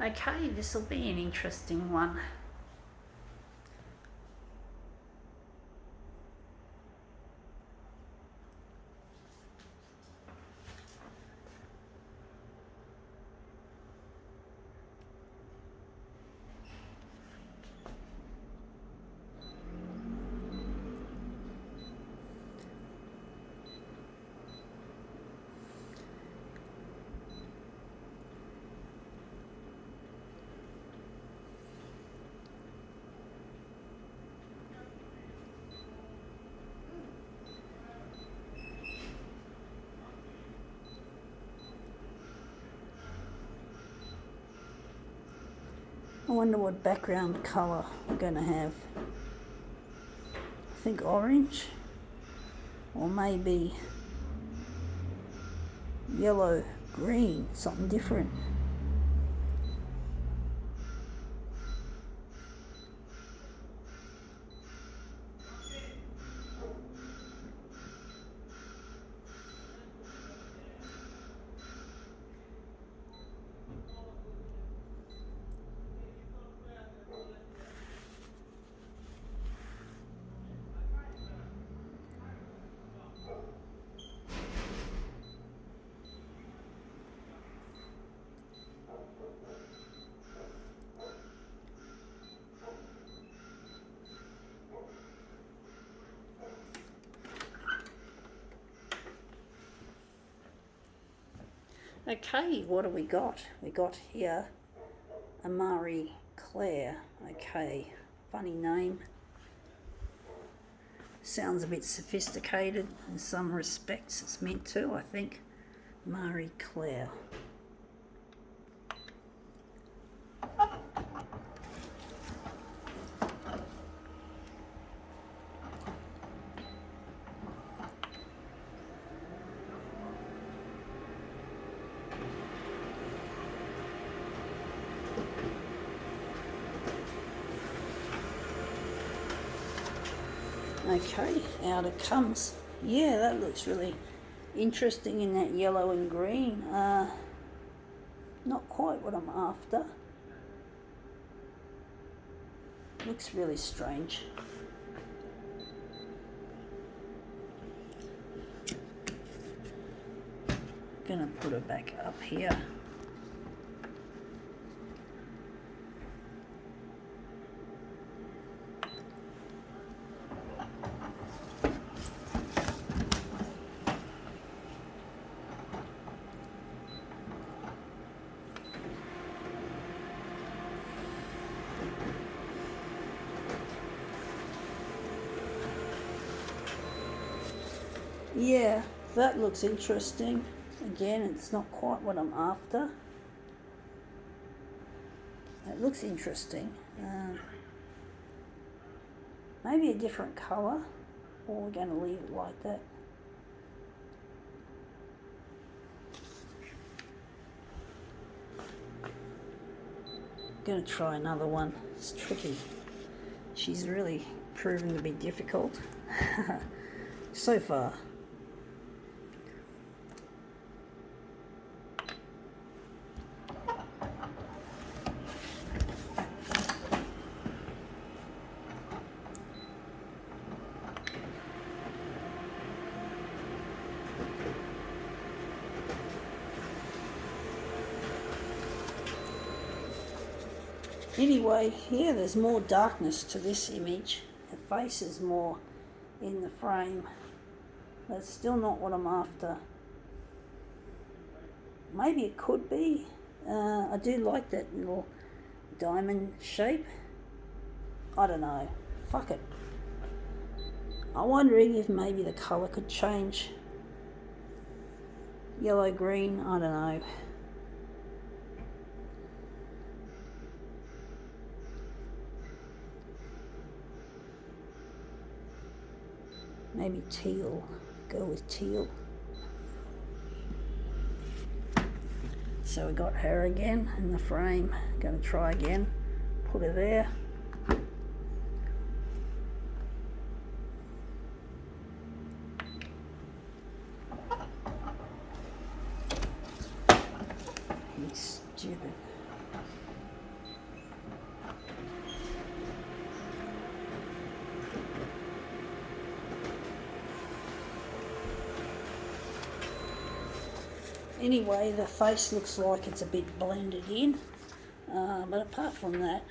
Okay, this will be an interesting one. I wonder what background colour we're going to have. I think orange, or maybe yellow, green, something different. Okay, what do we got? We got here a Marie Claire. Okay, funny name. Sounds a bit sophisticated in some respects. It's meant to, I think. Marie Claire. Okay, out it comes. Yeah, that looks really interesting in that yellow and green. Not quite what I'm after. Looks really strange. Gonna put her back up here. Yeah, that looks interesting. Again, it's not quite what I'm after. It looks interesting. Maybe a different colour, or we're going to leave it like that. I'm going to try another one. It's tricky. She's really proven to be difficult so far. Anyway, yeah, there's more darkness to this image. Her face is more in the frame. That's still not what I'm after. Maybe it could be. I do like that little diamond shape. I don't know. Fuck it. I'm wondering if maybe the colour could change. Yellow, green, I don't know. Maybe teal. Go with teal. So we got her again in the frame. Going to try again. Put her there. He's stupid. Anyway, the face looks like it's a bit blended in, but apart from that,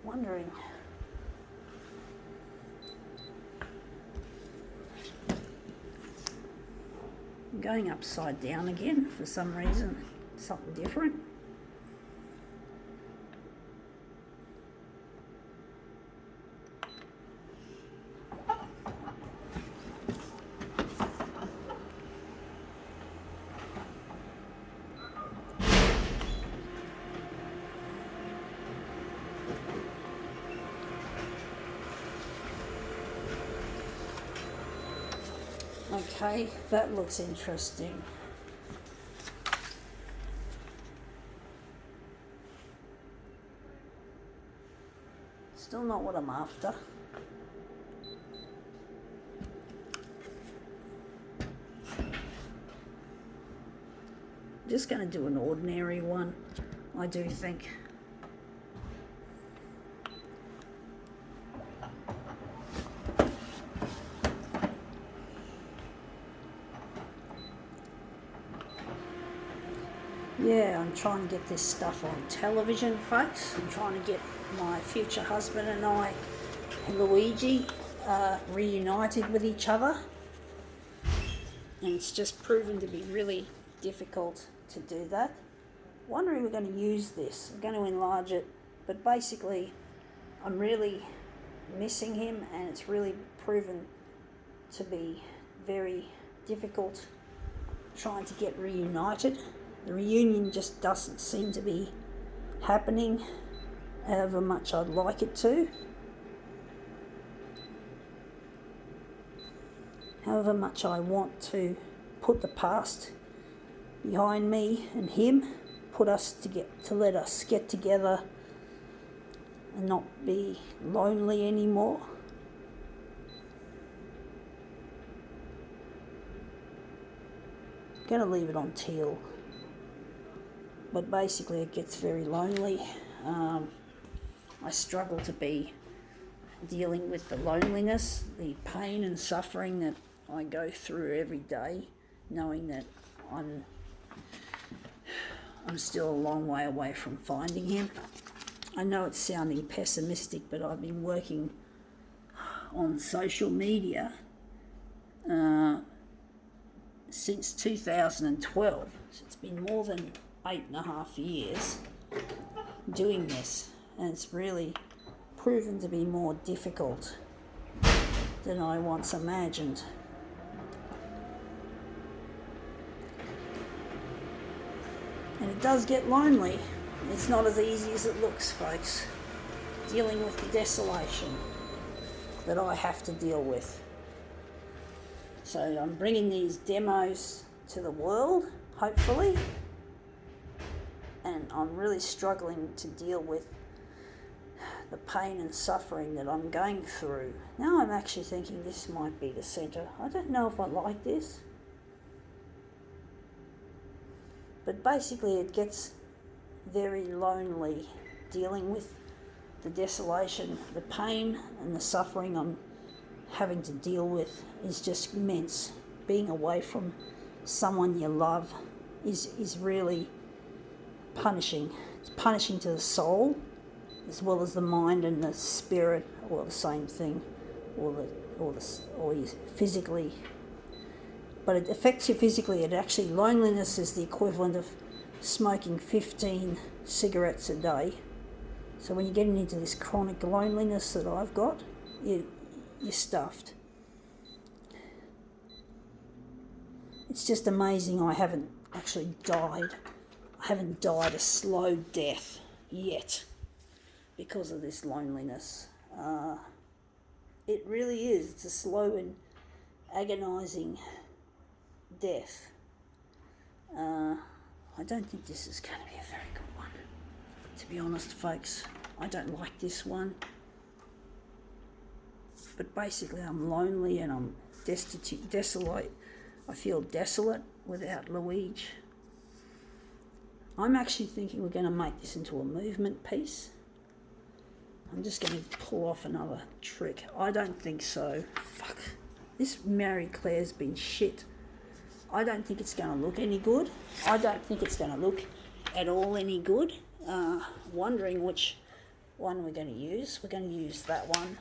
wondering. I'm going upside down again for some reason, something different. Okay, that looks interesting. Still not what I'm after. Just going to do an ordinary one, I do think. Yeah, I'm trying to get this stuff on television, folks. I'm trying to get my future husband and I and Luigi reunited with each other. And it's just proven to be really difficult to do that. Wondering we're going to use this. I'm going to enlarge it. But basically, I'm really missing him, and it's really proven to be very difficult trying to get reunited. The reunion just doesn't seem to be happening however much I'd like it to. However much I want to put the past behind me and him, let us get together and not be lonely anymore. I'm going to leave it on teal. But basically it gets very lonely. I struggle to be dealing with the loneliness, the pain and suffering that I go through every day, knowing that I'm still a long way away from finding him. I know it's sounding pessimistic, but I've been working on social media since 2012. So it's been more than 8.5 years doing this, and it's really proven to be more difficult than I once imagined. And it does get lonely. It's not as easy as it looks, folks, dealing with the desolation that I have to deal with. So I'm bringing these demos to the world, hopefully. And I'm really struggling to deal with the pain and suffering that I'm going through. Now I'm actually thinking this might be the centre. I don't know if I like this. But basically it gets very lonely dealing with the desolation, the pain and the suffering I'm having to deal with is just immense. Being away from someone you love is really punishing. It's punishing to the soul as well as the mind and the spirit, or the same thing, or you physically. But it affects you physically. Loneliness is the equivalent of smoking 15 cigarettes a day. So when you're getting into this chronic loneliness that I've got, you're stuffed. It's just amazing I haven't actually died. I haven't died a slow death yet because of this loneliness. It really is. It's a slow and agonising death. I don't think this is going to be a very good one. To be honest, folks, I don't like this one. But basically I'm lonely and I'm desolate. I feel desolate without Luigi. I'm actually thinking we're going to make this into a movement piece. I'm just going to pull off another trick. I don't think so. Fuck. This Marie Claire's been shit. I don't think it's going to look any good. I don't think it's going to look at all any good. Wondering which one we're going to use. We're going to use that one.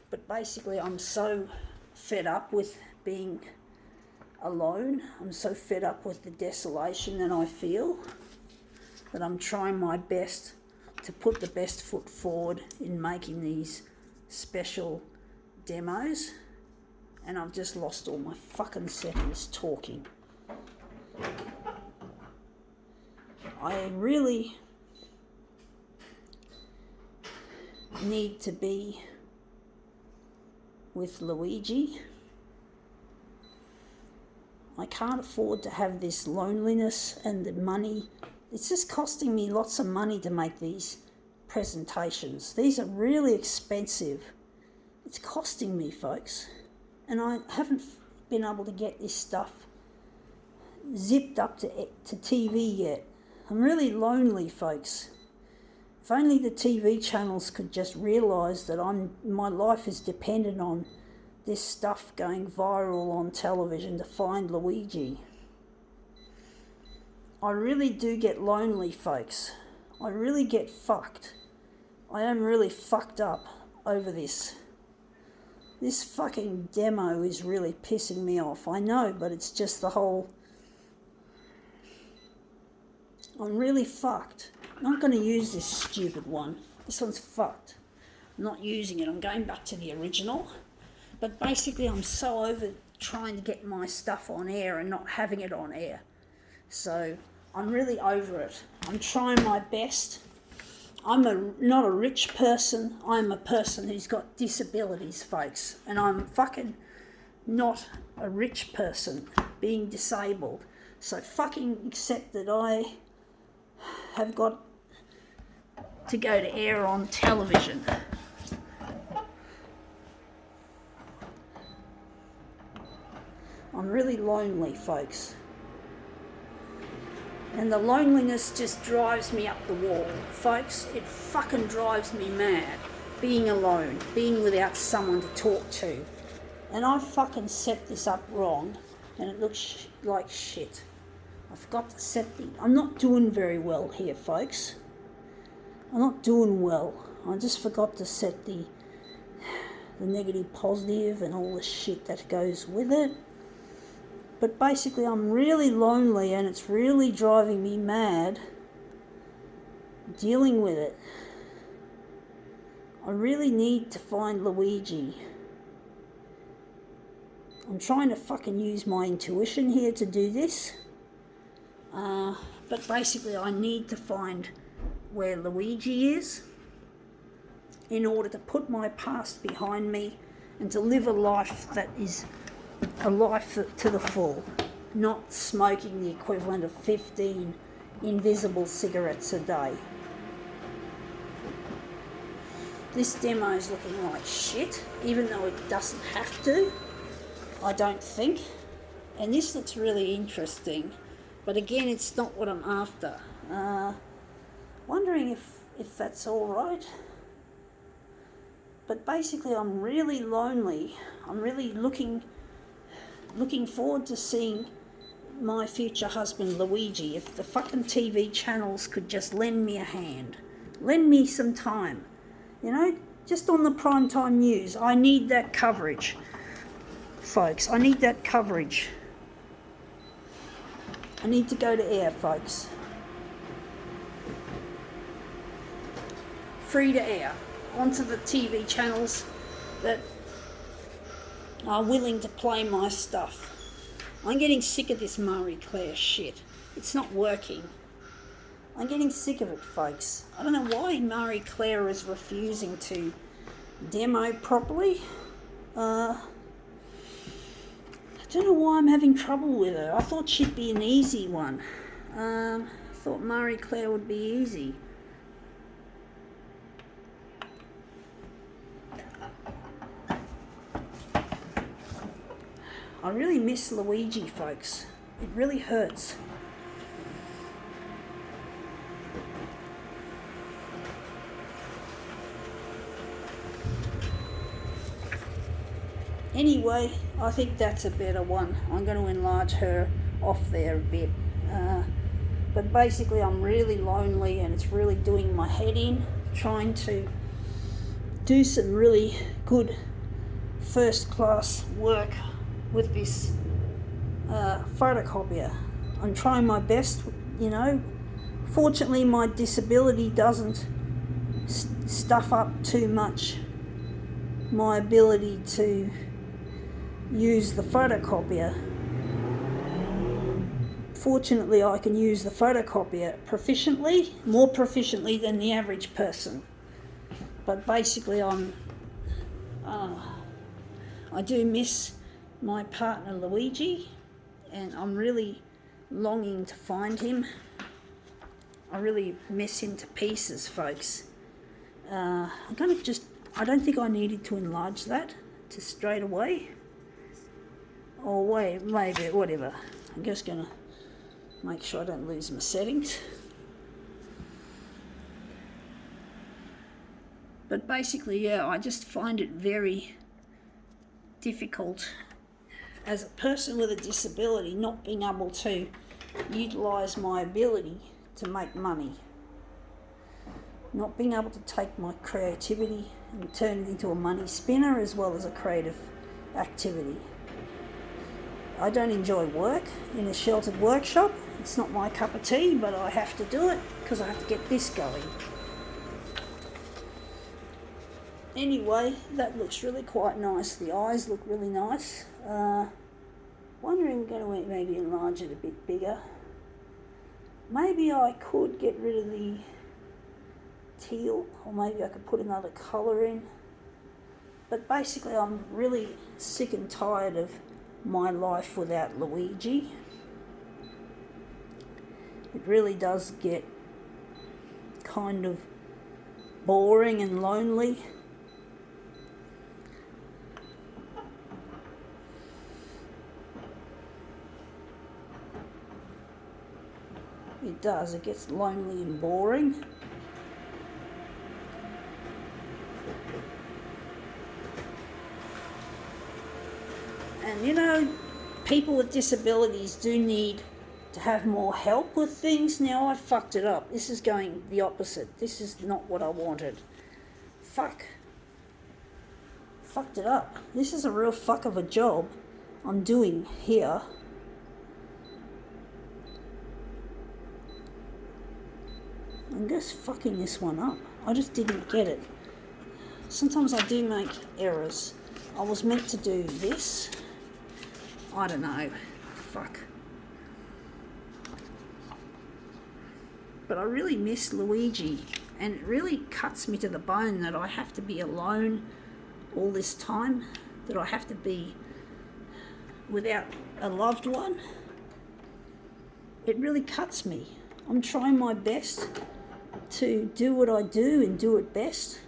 But basically, I'm so fed up with being alone. I'm so fed up with the desolation that I feel that I'm trying my best to put the best foot forward in making these special demos. And I've just lost all my fucking settings talking. I really need to be with Luigi. I can't afford to have this loneliness and the money. It's just costing me lots of money to make these presentations. These are really expensive. It's costing me, folks. And I haven't been able to get this stuff zipped up to TV yet. I'm really lonely, folks. If only the TV channels could just realise that my life is dependent on this stuff going viral on television to find Luigi. I really do get lonely, folks. I really get fucked. I am really fucked up over this. This fucking demo is really pissing me off. I know, but it's just the whole... I'm really fucked. I'm not going to use this stupid one. This one's fucked. I'm not using it. I'm going back to the original. But basically, I'm so over trying to get my stuff on air and not having it on air. So I'm really over it. I'm trying my best. I'm not a rich person. I'm a person who's got disabilities, folks. And I'm fucking not a rich person being disabled. So fucking accept that I have got to go to air on television. I'm really lonely, folks. And the loneliness just drives me up the wall. Folks, it fucking drives me mad. Being alone, being without someone to talk to. And I fucking set this up wrong, and it looks like shit. I forgot to set the... I'm not doing very well here, folks. I'm not doing well. I just forgot to set the negative, positive, and all the shit that goes with it. But basically, I'm really lonely and it's really driving me mad dealing with it. I really need to find Luigi. I'm trying to fucking use my intuition here to do this. But basically, I need to find where Luigi is in order to put my past behind me and to live a life that is a life to the full, not smoking the equivalent of 15 invisible cigarettes a day. This demo is looking like shit, even though it doesn't have to, I don't think. And this looks really interesting, but again, it's not what I'm after. Wondering if that's all right. But basically, I'm really lonely. I'm really looking forward to seeing my future husband Luigi. If the fucking TV channels could just lend me a hand, lend me some time, you know, just on the primetime news. I need that coverage, folks. I need that coverage. I need to go to air, folks. Free to air onto the TV channels that are willing to play my stuff. I'm getting sick of this Marie Claire shit. It's not working. I'm getting sick of it, folks. I don't know why Marie Claire is refusing to demo properly. I don't know why I'm having trouble with her. I thought she'd be an easy one. I thought Marie Claire would be easy. I really miss Luigi, folks. It really hurts. Anyway, I think that's a better one. I'm going to enlarge her off there a bit. But basically I'm really lonely and it's really doing my head in, trying to do some really good first class work with this photocopier. I'm trying my best, you know. Fortunately my disability doesn't stuff up too much my ability to use the photocopier. Fortunately, I can use the photocopier proficiently, more proficiently than the average person. But basically, I do miss my partner Luigi, and I'm really longing to find him. I really miss him to pieces, folks. I don't think I needed to enlarge that to straight away. Or wait, maybe, whatever. I'm just gonna make sure I don't lose my settings. But basically, yeah, I just find it very difficult as a person with a disability not being able to utilise my ability to make money. Not being able to take my creativity and turn it into a money spinner as well as a creative activity. I don't enjoy work in a sheltered workshop. It's not my cup of tea, but I have to do it because I have to get this going. Anyway, that looks really quite nice. The eyes look really nice. Wondering, going to maybe enlarge it a bit bigger. Maybe I could get rid of the teal, or maybe I could put another colour in. But basically I'm really sick and tired of my life without Luigi. It really does get kind of boring and lonely. It does, it gets lonely and boring. And you know, people with disabilities do need to have more help with things. Now I fucked it up. This is going the opposite. This is not what I wanted. Fucked it up. This is a real fuck of a job I'm doing here. I'm just fucking this one up. I just didn't get it. Sometimes I do make errors. I was meant to do this. I don't know. Fuck. But I really miss Luigi, and it really cuts me to the bone that I have to be alone all this time, that I have to be without a loved one. It really cuts me. I'm trying my best to do what I do and do it best,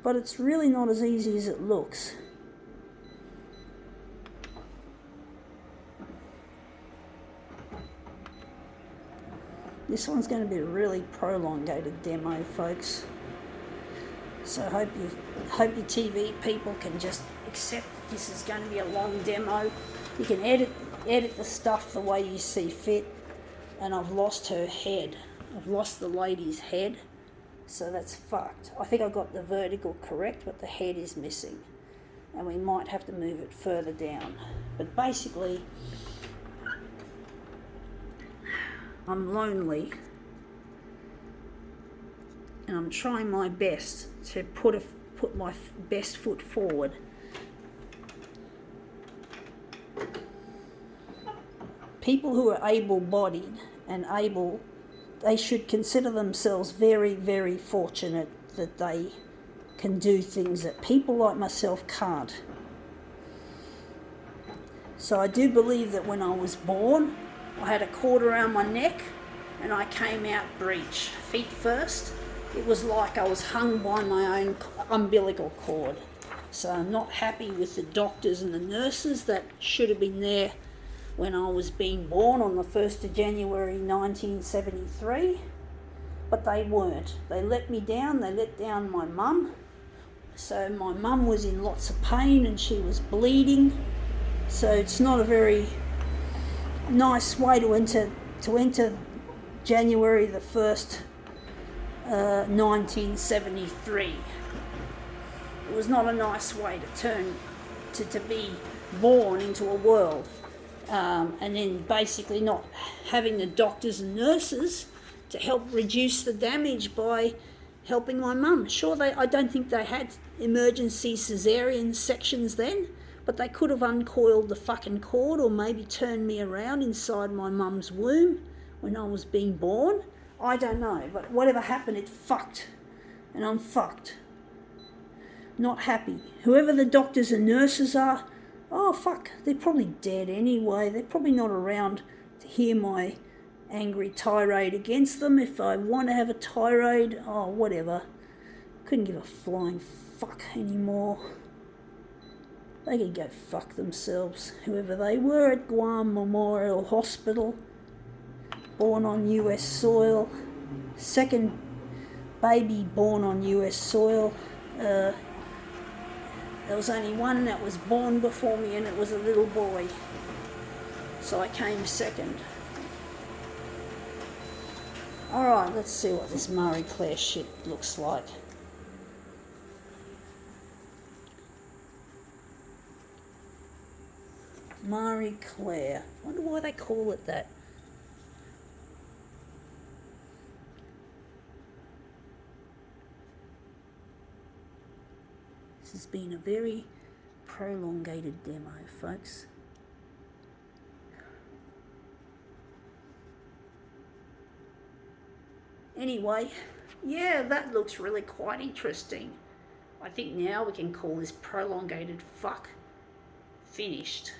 but it's really not as easy as it looks. This one's going to be a really prolongated demo, folks. So I hope your TV people can just accept that this is going to be a long demo. You can edit the stuff the way you see fit. And I've lost her head. I've lost the lady's head. So that's fucked. I think I got the vertical correct, but the head is missing. And we might have to move it further down. But basically, I'm lonely. And I'm trying my best to put my best foot forward. People who are able-bodied and they should consider themselves very, very fortunate that they can do things that people like myself can't. So I do believe that when I was born, I had a cord around my neck and I came out breech, feet first. It was like I was hung by my own umbilical cord. So I'm not happy with the doctors and the nurses that should have been there when I was being born on the 1st of January 1973, but they weren't. They let me down, they let down my mum, So my mum was in lots of pain and she was bleeding. So it's not a very nice way to enter January the 1st, 1973. It was not a nice way to be born into a world, and then basically not having the doctors and nurses to help reduce the damage by helping my mum. Sure, I don't think they had emergency caesarean sections then, but they could have uncoiled the fucking cord or maybe turned me around inside my mum's womb when I was being born. I don't know, but whatever happened, it fucked, and I'm fucked. Not happy. Whoever the doctors and nurses are, oh fuck, they're probably dead anyway. They're probably not around to hear my angry tirade against them. If I want to have a tirade, oh whatever. Couldn't give a flying fuck anymore. They could go fuck themselves, whoever they were at Guam Memorial Hospital, born on US soil, second baby born on US soil. There was only one that was born before me, and it was a little boy, so I came second. Alright, let's see what this Marie Claire shit looks like. Marie Claire. I wonder why they call it that. This has been a very prolongated demo, folks. Anyway, yeah, that looks really quite interesting. I think now we can call this prolongated fuck finished.